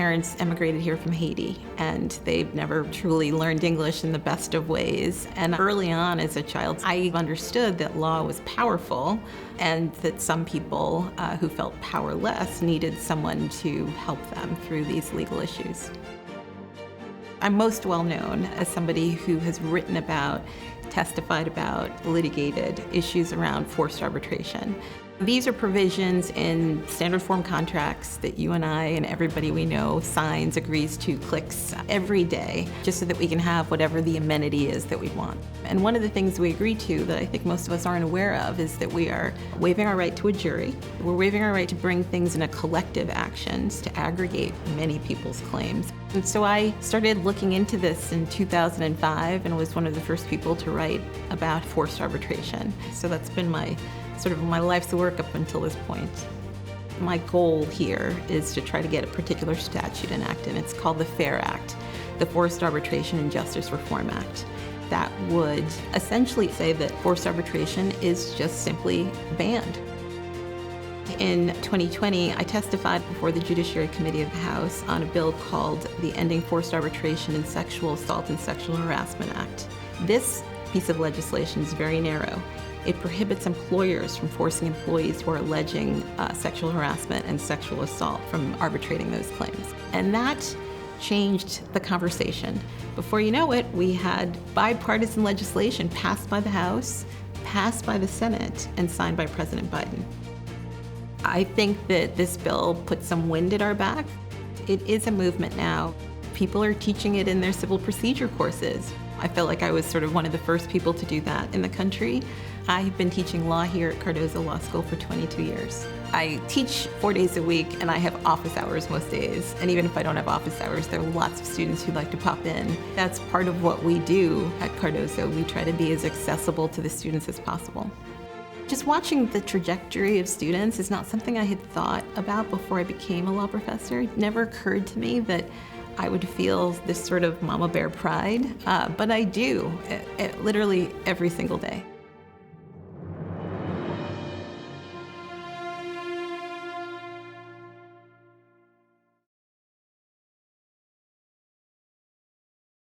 parents emigrated here from Haiti, and they've never truly learned English in the best of ways. And early on as a child, I understood that law was powerful and that some people who felt powerless needed someone to help them through these legal issues. I'm most well known as somebody who has written about, testified about, litigated issues around forced arbitration. These are provisions in standard form contracts that you and I and everybody we know signs, agrees to, clicks every day, just so that we can have whatever the amenity is that we want. And one of the things we agree to that I think most of us aren't aware of is that we are waiving our right to a jury. We're waiving our right to bring things in a collective actions to aggregate many people's claims. And so I started looking into this in 2005 and was one of the first people to write about forced arbitration. So that's been my life's work up until this point. My goal here is to try to get a particular statute enacted, and it's called the FAIR Act, the Forced Arbitration and Justice Reform Act. That would essentially say that forced arbitration is just simply banned. In 2020, I testified before the Judiciary Committee of the House on a bill called the Ending Forced Arbitration and Sexual Assault and Sexual Harassment Act. This piece of legislation is very narrow. It prohibits employers from forcing employees who are alleging sexual harassment and sexual assault from arbitrating those claims. And that changed the conversation. Before you know it, we had bipartisan legislation passed by the House, passed by the Senate, and signed by President Biden. I think that this bill puts some wind at our back. It is a movement now. People are teaching it in their civil procedure courses. I felt like I was sort of one of the first people to do that in the country. I've been teaching law here at Cardozo Law School for 22 years. I teach 4 days a week and I have office hours most days. And even if I don't have office hours, there are lots of students who'd like to pop in. That's part of what we do at Cardozo. We try to be as accessible to the students as possible. Just watching the trajectory of students is not something I had thought about before I became a law professor. It never occurred to me that I would feel this sort of mama bear pride, but I do, literally every single day.